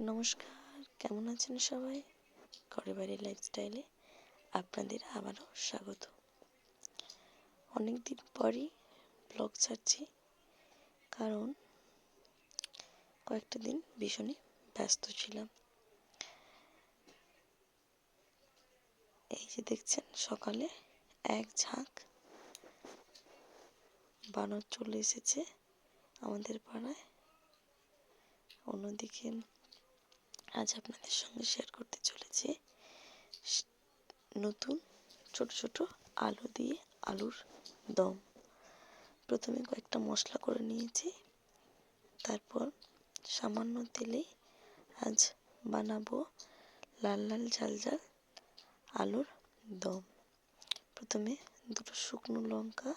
নমস্কার, কেমন আছেন সবাই? ঘরে বাইরে লাইফস্টাইলে আপনাদের আবারও স্বাগত। অনেক দিন পরই ব্লগ ছাড়ছি, কারণ কয়েকটা দিন ভীষণই ব্যস্ত ছিলাম। এই যে দেখছেন, সকালে এক ঝাঁক বানর চলে এসেছে আমাদের পাড়ায়। অন্যদিকে আজ আপনাদের সঙ্গে শেয়ার করতে চলেছি নতুন ছোট ছোট আলু দিয়ে আলুর দম। প্রথমে কয়েকটা মশলা করে নিয়েছি, তারপর সামান্য তেলে আজ বানাবো লাল লাল ঝাল ঝাল আলুর দম। প্রথমে দুটো শুকনো লঙ্কা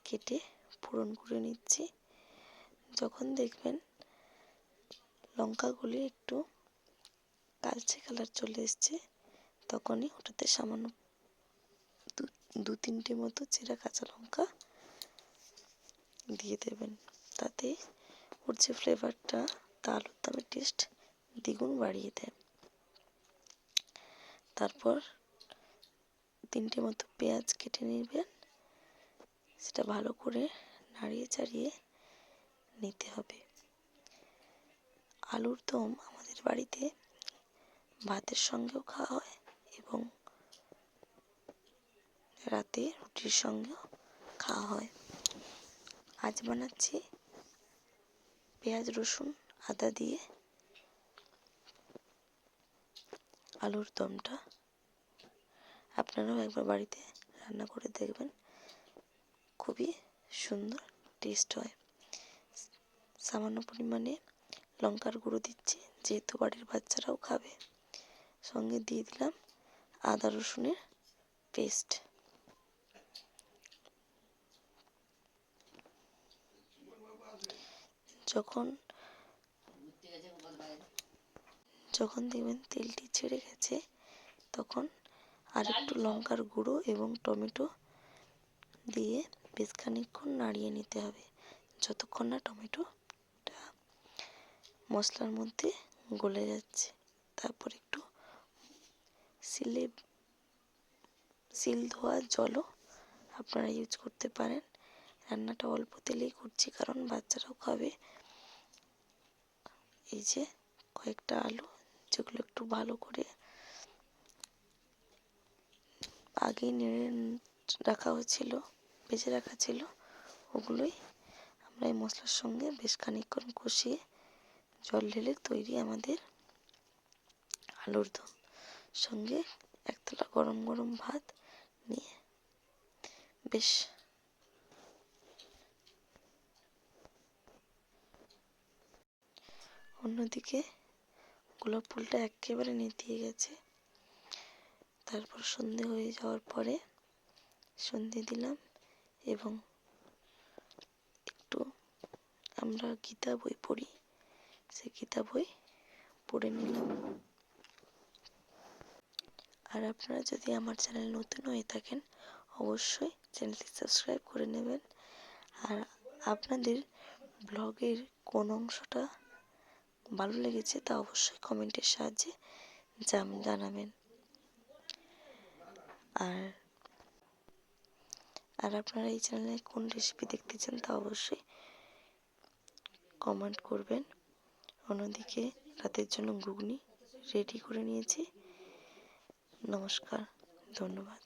কেটে ফোড়ন করে নিচ্ছি। যখন দেখবেন লঙ্কাগুলি একটু কালচে কালার চলে এসছে, তখনই ওটাতে সামান্য দু তিনটে মতো চেরা কাঁচা লঙ্কা দিয়ে দেবেন। তাতে ওর যে ফ্লেভারটা, তা আলুর দমের টেস্ট দ্বিগুণ বাড়িয়ে দেয়। তারপর তিনটে মতো পেঁয়াজ কেটে নেবেন, সেটা ভালো করে নাড়িয়ে চাড়িয়ে নিতে হবে। আলুর দম আমাদের বাড়িতে ভাতের সঙ্গেও খাওয়া হয় এবং রাতে রুটির সঙ্গেও খাওয়া হয়। আজ বানাচ্ছি পেঁয়াজ রসুন আদা দিয়ে আলুর দমটা। আপনারাও একবার বাড়িতে রান্না করে দেখবেন, খুবই সুন্দর টেস্ট হয়। সামান্য পরিমাণে লঙ্কার গুঁড়ো দিচ্ছি, যেহেতু বাড়ির বাচ্চারাও খাবে। সঙ্গে দিয়ে দিলাম আদা রসুনের পেস্ট। যখন দেখবেন তেলটি ছেড়ে গেছে, তখন আর একটু লঙ্কার গুঁড়ো এবং টমেটো দিয়ে বেশ খানিকক্ষণ নাড়িয়ে নিতে হবে, যতক্ষণ না টমেটোটা মশলার মধ্যে গলে যাচ্ছে। তারপর একটু সিল ধোয়া জলও আপনারা ইউজ করতে পারেন। রান্নাটা অল্প তেলেই করছি, কারণ বাচ্চারাও খাবে। এই যে কয়েকটা আলু, যেগুলো একটু ভালো করে আগেই নেড়ে রাখা হয়েছিল, ভেজে রাখা ছিল, ওগুলোই আমরা এই মশলার সঙ্গে বেশ খানিকক্ষণ কষিয়ে জল ঢেলে তৈরি আমাদের আলুর দম। সঙ্গে একতলা গরম গরম ভাত নিয়ে বেশ অন্যদিকে গোলাপ ফুলটা একেবারে নেতিয়ে গেছে। তারপর সন্ধে হয়ে যাওয়ার পরে সন্ধে দিলাম এবং একটু আমরা গীতা বই পড়ি, সেই গীতা বই পড়ে নিলাম। আর আপনারা যদি আমার চ্যানেল নতুন হয়ে থাকেন, অবশ্যই চ্যানেলটি সাবস্ক্রাইব করে নেবেন। আর আপনাদের ব্লগের কোন অংশটা ভালো লেগেছে তা অবশ্যই কমেন্টের সাহায্যে জানাবেন। আর আপনারা এই চ্যানেলে কোন রেসিপি দেখতে চান তা অবশ্যই কমেন্ট করবেন। অন্যদিকে রাতের জন্য ঘুগনি রেডি করে নিয়েছি। নমস্কার, ধন্যবাদ।